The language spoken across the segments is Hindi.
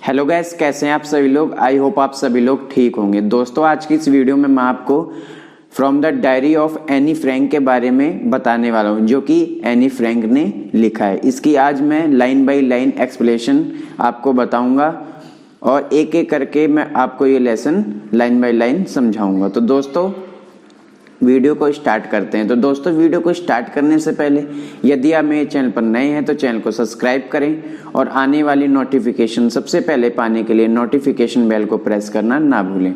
हेलो गैस, कैसे हैं आप सभी लोग। आई होप आप सभी लोग ठीक होंगे। दोस्तों, आज की इस वीडियो में मैं आपको from the diary of Anne Frank के बारे में बताने वाला हूं, जो कि एनी फ्रैंक ने लिखा है। इसकी आज मैं लाइन बाय लाइन एक्सप्लेनेशन आपको बताऊंगा और एक एक करके मैं आपको ये लेसन लाइन बाय लाइन समझाऊंगा। तो दोस्तों, वीडियो को स्टार्ट करते हैं। तो दोस्तों, वीडियो को स्टार्ट करने से पहले यदि आप मेरे चैनल पर नए हैं तो चैनल को सब्सक्राइब करें और आने वाली नोटिफिकेशन सबसे पहले पाने के लिए नोटिफिकेशन बेल को प्रेस करना ना भूलें।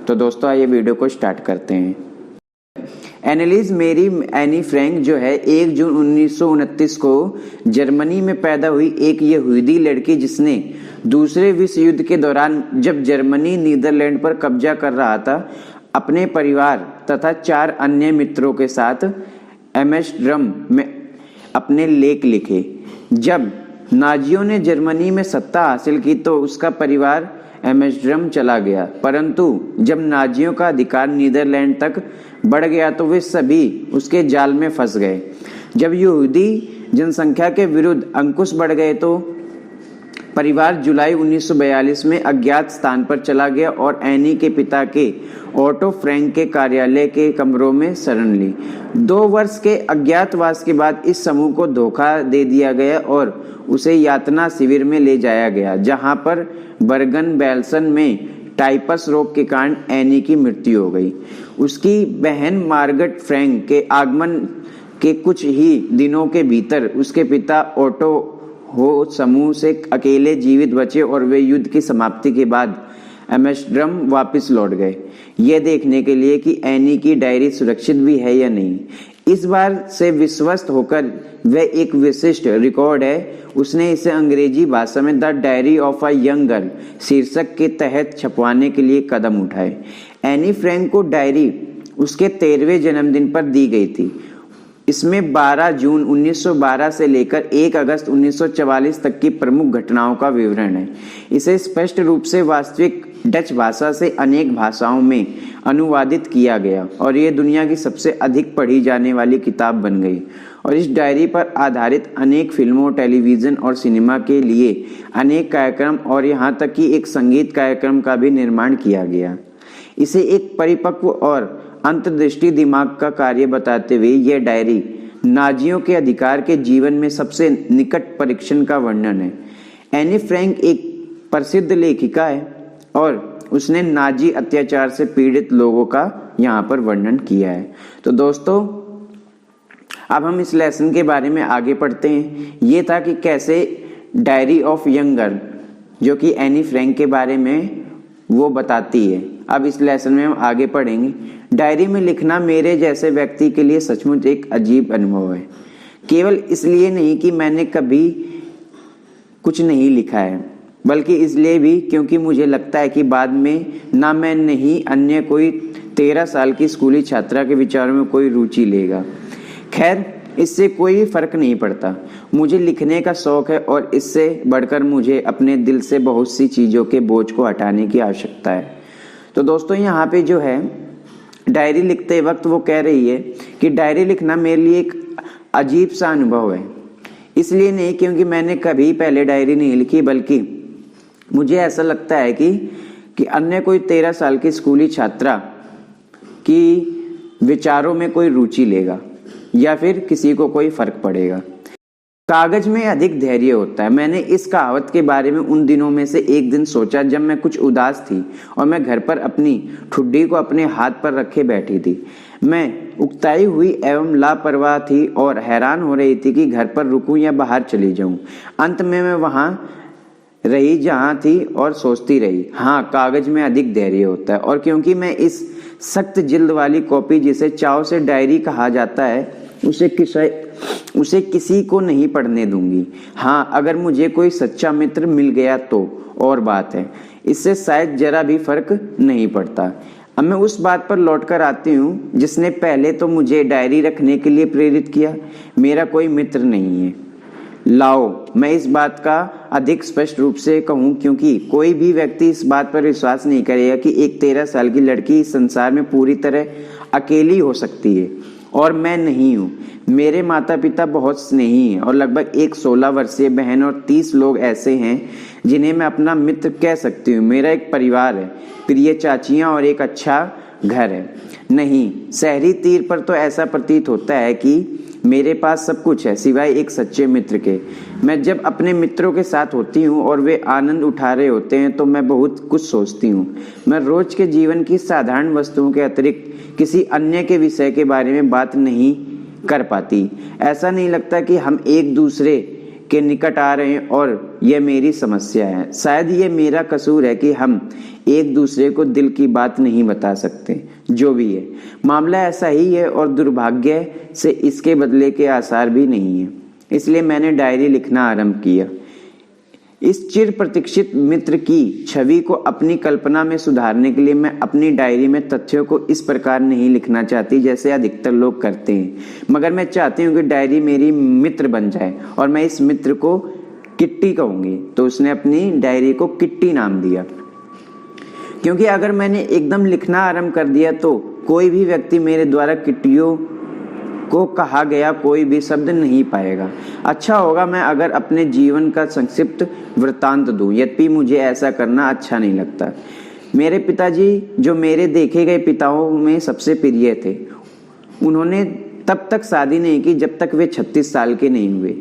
तो दोस्तों, आइए वीडियो को स्टार्ट करते हैं। एनेलिस मेरी एनी फ्रैंक जो है 1 जून 1929 को जर्मनी में पैदा हुई एक यहूदी लड़की, जिसने दूसरे विश्व युद्ध के दौरान जब जर्मनी नीदरलैंड पर कब्जा कर रहा था, अपने परिवार तथा 4 अन्य मित्रों के साथ एम्स्टर्डम में अपने लेख लिखे। जब नाजियों ने जर्मनी में सत्ता हासिल की तो उसका परिवार एम्स्टर्डम चला गया, परंतु जब नाजियों का अधिकार नीदरलैंड तक बढ़ गया तो वे सभी उसके जाल में फंस गए। जब यहूदी जनसंख्या के विरुद्ध अंकुश बढ़ गए तो परिवार जुलाई 1942 में अज्ञात स्थान पर चला गया और एनी के पिता के ऑटो फ्रैंक के कार्यालय के कमरों में शरण ली। 2 वर्ष के अज्ञातवास के बाद इस समूह को धोखा दे दिया गया और उसे यातना शिविर में ले जाया गया, जहां पर बर्गन बेल्सन में टाइपस रोग के कारण एनी की मृत्यु हो गई। उसकी बहन मार्गरेट फ्रैंक के आगमन के कुछ ही दिनों के भीतर उसके पिता ऑटो हो समूह से अकेले जीवित बचे और वे युद्ध की समाप्ति के बाद एम्स्टर्डम वापस लौट गए, यह देखने के लिए कि एनी की डायरी सुरक्षित भी है या नहीं। इस बार से विश्वस्त होकर वह एक विशिष्ट रिकॉर्ड है। उसने इसे अंग्रेजी भाषा में the diary of a young girl शीर्षक के तहत छपवाने के लिए कदम उठाए। एनी फ्रैंक को डायरी उसके 13वें जन्मदिन पर दी गई थी। इसमें 12 जून 1912 से लेकर 1 अगस्त 1944 तक की प्रमुख घटनाओं का विवरण है। इसे स्पष्ट रूप से वास्तविक डच भाषा से अनेक भाषाओं में अनुवादित किया गया और यह दुनिया की सबसे अधिक पढ़ी जाने वाली किताब बन गई। और इस डायरी पर आधारित अनेक फिल्मों, टेलीविजन और सिनेमा के लिए अनेक कार्यक्रम और यहाँ तक कि एक संगीत कार्यक्रम का भी निर्माण किया गया। इसे एक परिपक्व और अंतर्दृष्टि दिमाग का कार्य बताते हुए यह डायरी नाजियों के अधिकार के जीवन में सबसे निकट परीक्षण का वर्णन है। एनी फ्रैंक एक प्रसिद्ध लेखिका है और उसने नाजी अत्याचार से पीड़ित लोगों का यहाँ पर वर्णन किया है। तो दोस्तों, अब हम इस लेसन के बारे में आगे पढ़ते हैं। ये था कि कैसे डायरी ऑफ यंग गर्ल, जो कि एनी फ्रैंक के बारे में वो बताती है। अब इस लेसन में हम आगे पढ़ेंगे। डायरी में लिखना मेरे जैसे व्यक्ति के लिए सचमुच एक अजीब अनुभव है, केवल इसलिए नहीं कि मैंने कभी कुछ नहीं लिखा है, बल्कि इसलिए भी क्योंकि मुझे लगता है कि बाद में ना मैं नहीं अन्य कोई 13 साल की स्कूली छात्रा के विचारों में कोई रुचि लेगा। खैर, इससे कोई फर्क नहीं पड़ता। मुझे लिखने का शौक है और इससे बढ़कर मुझे अपने दिल से बहुत सी चीज़ों के बोझ को हटाने की आवश्यकता है। तो दोस्तों, यहाँ पे जो है डायरी लिखते वक्त वो कह रही है कि डायरी लिखना मेरे लिए एक अजीब सा अनुभव है। इसलिए नहीं क्योंकि मैंने कभी पहले डायरी नहीं लिखी, बल्कि मुझे ऐसा लगता है कि अन्य कोई 13 साल की स्कूली छात्रा की विचारों में कोई रुचि लेगा या फिर किसी को कोई फर्क पड़ेगा। कागज में अधिक धैर्य होता है। मैंने इस कहावत के बारे में उन दिनों में से एक दिन सोचा जब मैं कुछ उदास थी और मैं घर पर अपनी ठुड्डी को अपने हाथ पर रखे बैठी थी। मैं उकताई हुई एवं लापरवाह थी और हैरान हो रही थी कि घर पर रुकूं या बाहर चली जाऊं। अंत में मैं वहां रही जहां थी और सोचती रही, हाँ, कागज में अधिक धैर्य होता है। और क्योंकि मैं इस सख्त जिल्द वाली कॉपी, जिसे चाव से डायरी कहा जाता है, उसे किसी को नहीं पढ़ने दूंगी। हाँ, अगर मुझे कोई सच्चा मित्र मिल गया तो और बात है, इससे शायद जरा भी फर्क नहीं पड़ता। अब मैं उस बात पर लौटकर आती हूँ जिसने पहले तो मुझे डायरी रखने के लिए प्रेरित किया। मेरा कोई मित्र नहीं है। लाओ, मैं इस बात का अधिक स्पष्ट रूप से कहूँ, क्योंकि कोई भी व्यक्ति इस बात पर विश्वास नहीं करेगा कि एक 13 साल की लड़की इस संसार में पूरी तरह अकेली हो सकती है और मैं नहीं हूँ। मेरे माता पिता बहुत स्नेही हैं और लगभग एक 16 वर्षीय बहन और 30 लोग ऐसे हैं जिन्हें मैं अपना मित्र कह सकती हूँ। मेरा एक परिवार है, प्रिय चाचियाँ और एक अच्छा घर है। नहीं, शहरी तीर पर तो ऐसा प्रतीत होता है कि मेरे पास सब कुछ है सिवाय एक सच्चे मित्र के। मैं जब अपने मित्रों के साथ होती हूँ और वे आनंद उठा रहे होते हैं तो मैं बहुत कुछ सोचती हूँ। मैं रोज के जीवन की साधारण वस्तुओं के अतिरिक्त किसी अन्य के विषय के बारे में बात नहीं कर पाती। ऐसा नहीं लगता कि हम एक दूसरे के निकट आ रहे हैं और यह मेरी समस्या है। शायद ये मेरा कसूर है कि हम एक दूसरे को दिल की बात नहीं बता सकते। जो भी है, मामला ऐसा ही है और दुर्भाग्य से इसके बदले के आसार भी नहीं है। इसलिए मैंने डायरी लिखना आरंभ किया। इस चिर प्रतीक्षित मित्र की छवि को अपनी कल्पना में सुधारने के लिए मैं अपनी डायरी में तथ्यों को इस प्रकार नहीं लिखना चाहती जैसे अधिकतर लोग करते हैं, मगर मैं चाहती हूँ कि डायरी मेरी मित्र बन जाए और मैं इस मित्र को किट्टी कहूंगी। तो उसने अपनी डायरी को किट्टी नाम दिया, क्योंकि अगर मैंने एकदम लिखना आरंभ कर दिया तो कोई भी व्यक्ति मेरे द्वारा किट्टियों को कहा गया कोई भी शब्द नहीं पाएगा। अच्छा होगा मैं अगर अपने जीवन का संक्षिप्त वृत्तांत दूं, यद्यपि मुझे ऐसा करना अच्छा नहीं लगता। मेरे पिताजी, जो मेरे देखे गए पिताओं में सबसे प्रिय थे, उन्होंने तब तक शादी नहीं की जब तक वे 36 साल के नहीं हुए,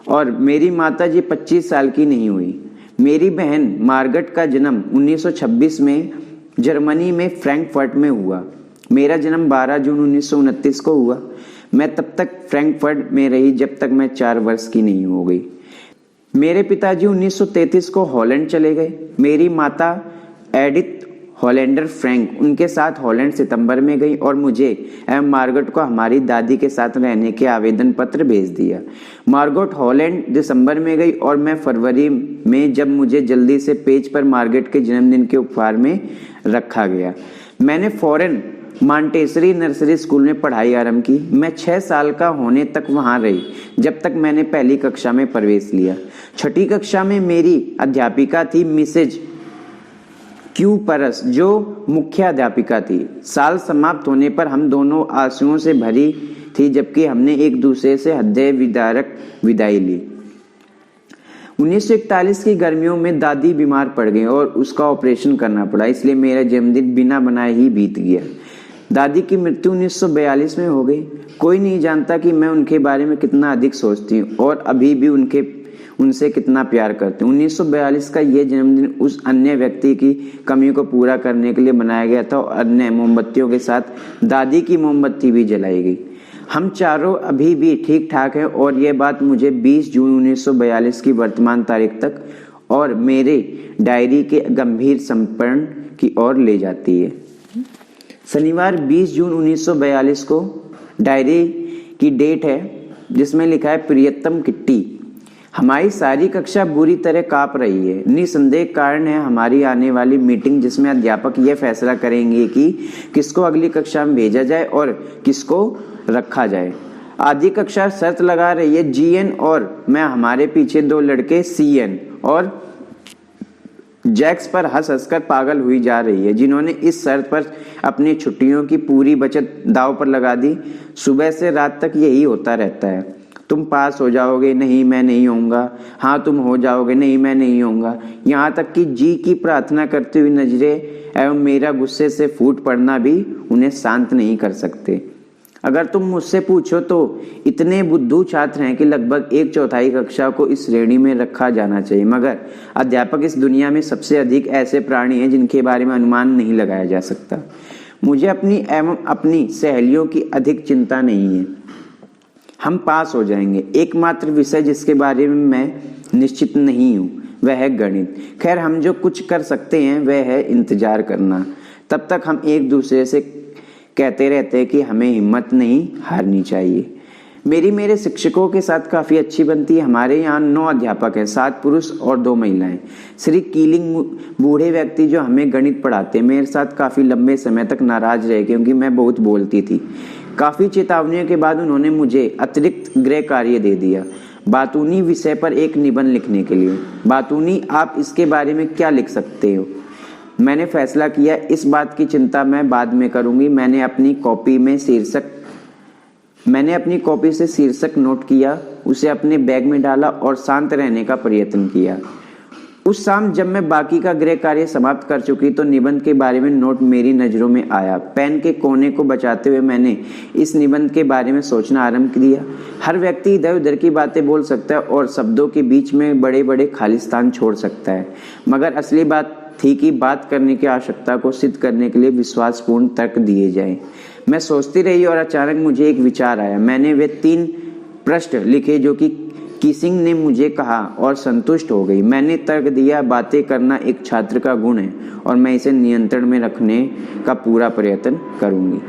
और मेरी माताजी 25 साल की नहीं हुई। मेरी बहन मार्गरेट का जन्म 1926 में जर्मनी में फ्रैंकफर्ट में हुआ। मेरा जन्म 12 जून 1929 को हुआ। मैं तब तक फ्रैंकफर्ट में रही जब तक मैं 4 वर्ष की नहीं हो गई। मेरे पिताजी 1933 को हॉलैंड चले गए। मेरी माता एडिथ हॉलैंडर फ्रैंक उनके साथ हॉलैंड सितंबर में गई और मुझे एवं मार्गरेट को हमारी दादी के साथ रहने के आवेदन पत्र भेज दिया। मार्गरेट हॉलैंड दिसंबर में गई और मैं फरवरी में, जब मुझे जल्दी से पेज पर मार्गरेट के जन्मदिन के उपहार में रखा गया। मैंने फौरन मॉन्टेसरी नर्सरी स्कूल में पढ़ाई आरंभ की। मैं 6 साल का होने तक वहां रही, जब तक मैंने पहली कक्षा में प्रवेश लिया। छठी कक्षा में मेरी अध्यापिका थी मिसेज क्यू परस, जो मुख्य अध्यापिका थी। साल समाप्त होने पर हम दोनों आंसुओं से भरी थी, जबकि हमने एक दूसरे से हृदय विदारक विदाई ली। 1941 की गर्मियों में दादी बीमार पड़ गई और उसका ऑपरेशन करना पड़ा, इसलिए मेरा जन्मदिन बिना बनाए ही बीत गया। दादी की मृत्यु 1942 में हो गई। कोई नहीं जानता कि मैं उनके बारे में कितना अधिक सोचती हूँ और अभी भी उनसे कितना प्यार करती हूँ। 1942 का यह जन्मदिन उस अन्य व्यक्ति की कमी को पूरा करने के लिए बनाया गया था और अन्य मोमबत्तियों के साथ दादी की मोमबत्ती भी जलाई गई। हम चारों अभी भी ठीक ठाक हैं और यह बात मुझे 20 जून 1942 की वर्तमान तारीख तक और मेरे डायरी के गंभीर संस्मरण की ओर ले जाती है। शनिवार 20 जून 1942 को डायरी की डेट है, जिसमें लिखा है प्रियतम किट्टी। हमारी सारी कक्षा बुरी तरह कांप रही है। निसंदेह कारण है हमारी आने वाली मीटिंग, जिसमें अध्यापक यह फैसला करेंगे कि किसको अगली कक्षा में भेजा जाए और किसको रखा जाए। आधी कक्षा शर्त लगा रही है, जीएन और मैं, हमारे पीछे 2 लड़के सीएन और जैक्स पर हंस हंसकर पागल हुई जा रही है, जिन्होंने इस शर्त पर अपनी छुट्टियों की पूरी बचत दांव पर लगा दी। सुबह से रात तक यही होता रहता है। तुम पास हो जाओगे, नहीं मैं नहीं होऊंगा। हाँ तुम हो जाओगे, नहीं मैं नहीं होऊंगा। यहाँ तक कि जी की प्रार्थना करती हुई नजरें एवं मेरा गुस्से से फूट पड़ना भी उन्हें शांत नहीं कर सकते। अगर तुम मुझसे पूछो तो इतने बुद्धू छात्र हैं कि लगभग 1/4 कक्षा को इस श्रेणी में रखा जाना चाहिए, मगर अध्यापक इस दुनिया में सबसे अधिक ऐसे प्राणी हैं जिनके बारे में अनुमान नहीं लगाया जा सकता। मुझे अपनी एवं अपनी सहेलियों की अधिक चिंता नहीं है। हम पास हो जाएंगे। एकमात्र विषय जिसके बारे में मैं निश्चित नहीं हूँ वह है गणित। खैर, हम जो कुछ कर सकते हैं वह है इंतजार करना। तब तक हम एक दूसरे से कहते रहते हैं कि हमें हिम्मत नहीं हारनी चाहिए। मेरे शिक्षकों के साथ काफ़ी अच्छी बनती है। हमारे यहाँ 9 अध्यापक हैं, 7 पुरुष और 2 महिलाएं। श्री कीलिंग, बूढ़े व्यक्ति जो हमें गणित पढ़ाते, मेरे साथ काफ़ी लंबे समय तक नाराज रहे क्योंकि मैं बहुत बोलती थी। काफ़ी चेतावनियों के बाद उन्होंने मुझे अतिरिक्त गृह कार्य दे दिया, बातूनी विषय पर एक निबंध लिखने के लिए। बातूनी, आप इसके बारे में क्या लिख सकते हो? मैंने फैसला किया इस बात की चिंता मैं बाद में करूंगी। मैंने अपनी कॉपी में शीर्षक मैंने अपनी कॉपी से शीर्षक नोट किया, उसे अपने बैग में डाला और शांत रहने का प्रयत्न किया। उस शाम जब मैं बाकी का गृह कार्य समाप्त कर चुकी तो निबंध के बारे में नोट मेरी नजरों में आया। पेन के कोने को बचाते हुए मैंने इस निबंध के बारे में सोचना आरंभ किया। हर व्यक्ति इधर उधर की बातें बोल सकता है और शब्दों के बीच में बड़े बड़े खाली स्थान छोड़ सकता है, मगर असली बात थी कि बात करने की आवश्यकता को सिद्ध करने के लिए विश्वासपूर्ण तर्क दिए जाएं। मैं सोचती रही और अचानक मुझे एक विचार आया। मैंने वे 3 प्रश्न लिखे जो कि कीसिंग ने मुझे कहा और संतुष्ट हो गई। मैंने तर्क दिया, बातें करना एक छात्र का गुण है और मैं इसे नियंत्रण में रखने का पूरा प्रयत्न करूंगी,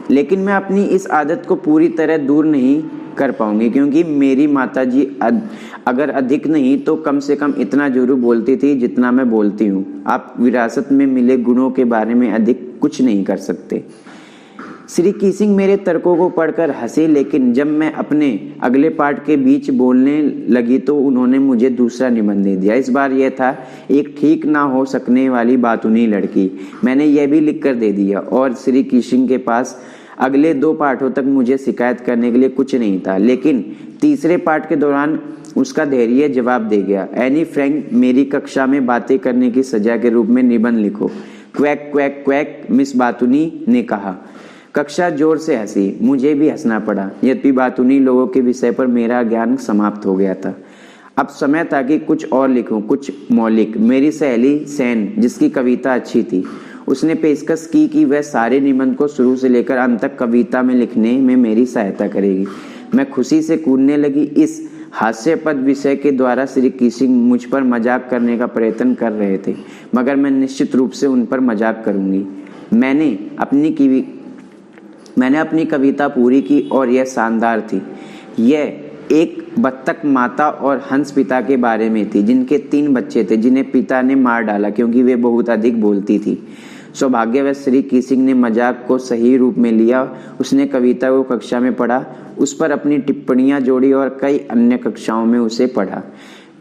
लेकिन मैं अपनी इस आदत को पूरी तरह दूर नहीं कर पाऊंगी, क्योंकि मेरी माताजी अगर अधिक नहीं तो कम से कम इतना जरूर बोलती थी जितना मैं बोलती हूँ। आप विरासत में मिले गुणों के बारे में अधिक कुछ नहीं कर सकते। श्री कीसिंग मेरे तर्कों को पढ़कर हंसे, लेकिन जब मैं अपने अगले पाठ के बीच बोलने लगी तो उन्होंने मुझे दूसरा निबंध दे दिया। इस बार यह था एक ठीक ना हो सकने वाली बातूनी लड़की। मैंने यह भी लिख कर दे दिया और श्री कीसिंग के पास अगले 2 पाठों तक मुझे शिकायत करने के लिए कुछ नहीं था, लेकिन तीसरे पाठ के दौरान उसका धैर्य जवाब दे गया। एनी फ्रैंक, मेरी कक्षा में बातें करने की सजा के रूप में निबंध लिखो। क्वैक क्वैक क्वैक, मिस बातूनी ने कहा। कक्षा जोर से हंसी, मुझे भी हंसना पड़ा। यद्यपि बातूनी लोगों के विषय पर मेरा ज्ञान समाप्त हो गया था। अब समय था कि कुछ और लिखूं, कुछ मौलिक। मेरी सहेली सैन, जिसकी कविता अच्छी थी, उसने पेशकश की कि वह सारे निबंध को शुरू से लेकर अंत तक कविता में लिखने में मेरी सहायता करेगी। मैं खुशी से कूदने लगी। इस हास्यास्पद विषय के द्वारा श्री कीसिंग मुझ पर मजाक करने का प्रयत्न कर रहे थे, मगर मैं निश्चित रूप से उन पर मजाक करूंगी। मैंने अपनी कविता पूरी की और यह शानदार थी। यह एक बत्तख माता और हंस पिता के बारे में थी, जिनके 3 बच्चे थे, जिन्हें पिता ने मार डाला क्योंकि वे बहुत अधिक बोलती थी। सौभाग्यवश श्री कीसिंग ने मजाक को सही रूप में लिया। उसने कविता को कक्षा में पढ़ा, उस पर अपनी टिप्पणियां जोड़ी और कई अन्य कक्षाओं में उसे पढ़ा।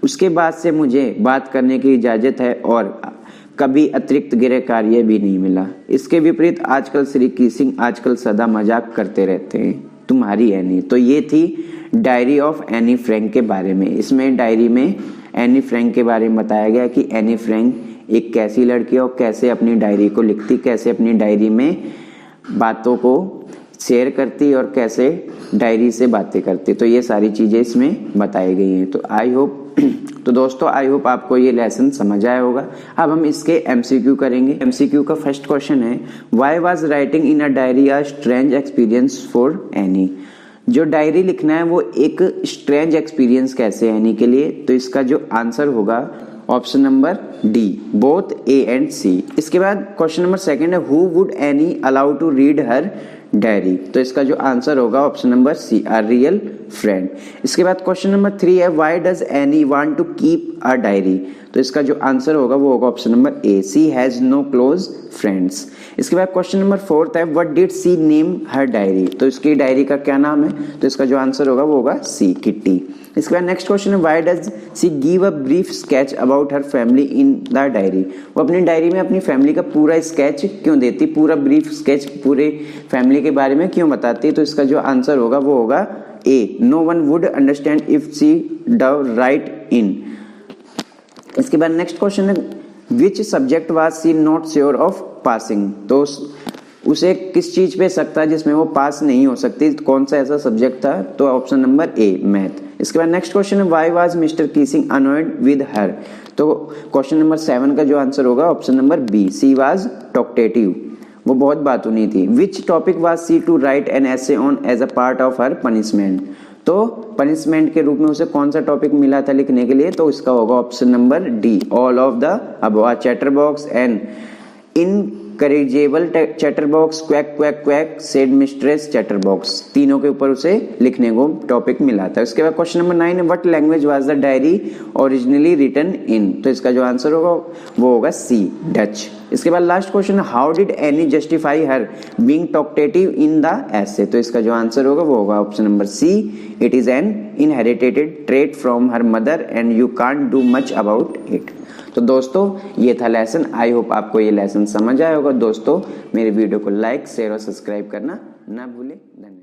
उसके बाद से मुझे बात करने की इजाजत है और कभी अतिरिक्त गृह कार्य भी नहीं मिला। इसके विपरीत आजकल श्री कीसिंग आजकल सदा मजाक करते रहते हैं। तुम्हारी एनी। तो ये थी डायरी ऑफ एनी फ्रैंक के बारे में। इसमें डायरी में एनी फ्रैंक के बारे में बताया गया कि एनी फ्रैंक एक कैसी लड़की है और कैसे अपनी डायरी को लिखती, कैसे अपनी डायरी में बातों को शेयर करती और कैसे डायरी से बातें करती। तो ये सारी चीज़ें इसमें बताई गई हैं। तो दोस्तों आई होप आपको ये लेसन समझ आया होगा। अब हम इसके एमसीक्यू करेंगे। एमसीक्यू का फर्स्ट क्वेश्चन है, why was writing in a diary a strange experience for any. जो डायरी लिखना है वो एक स्ट्रेंज एक्सपीरियंस कैसे है एनी के लिए। तो इसका जो आंसर होगा option number D, both A and C. इसके बाद क्वेश्चन नंबर 2 है, who would Annie allow to read her diary. तो इसका जो आंसर होगा option number C, her real friend. इसके बाद क्वेश्चन नंबर 3 है, why does Annie want to keep a diary. तो इसका जो आंसर होगा वो होगा option number A, she has no close friends. इसके बाद क्वेश्चन नंबर 4 है, what did she name her diary. तो इसकी डायरी का क्या नाम है। तो इसका जो आंसर होगा वो होगा सी, किट्टी। इसके बाद नेक्स्ट क्वेश्चन है, why does she give a brief sketch about her family in the diary. वो अपनी डायरी में अपनी फैमिली का पूरा स्केच क्यों देती, पूरा ब्रीफ स्केच पूरे फैमिली के बारे में क्यों बताती है। तो इसका जो आंसर होगा वो होगा A, no one would understand if she dove right in. इसके बाद नेक्स्ट क्वेश्चन है, which subject was she not sure of passing. तो उसे किस चीज पे शक था जिसमें वो पास नहीं हो सकती, कौन सा ऐसा सब्जेक्ट था। तो ऑप्शन नंबर ए, मैथ। इसके बाद नेक्स्ट क्वेश्चन है, why was Mr Keesing annoyed with her. तो क्वेश्चन नंबर 7 का जो आंसर होगा option number B, she was talkative. वो बहुत बातूनी थी। Which topic was she to write an essay on as a part of her punishment. तो पनिशमेंट के रूप में उसे कौन सा टॉपिक मिला था लिखने के लिए। तो इसका होगा option number D, all of the above, chatterbox and incorrigible chatterbox, quack quack quack, said mistress chatterbox. तीनों के ऊपर उसे लिखने को टॉपिक मिला था। उसके बाद क्वेश्चन नंबर 9 है, what language was the diary originally written in. तो इसका जो आंसर होगा वो होगा सी, डच। इसके बाद लास्ट क्वेश्चन है, how did Annie justify her being talkative in the essay. तो इसका जो आंसर होगा वो होगा option number C, it is an inherited trait from her mother and you can't do much about it. तो दोस्तों ये था लेसन। आई होप आपको ये लेसन समझ आया होगा। दोस्तों मेरे वीडियो को लाइक, शेयर और सब्सक्राइब करना ना भूलें। धन्यवाद।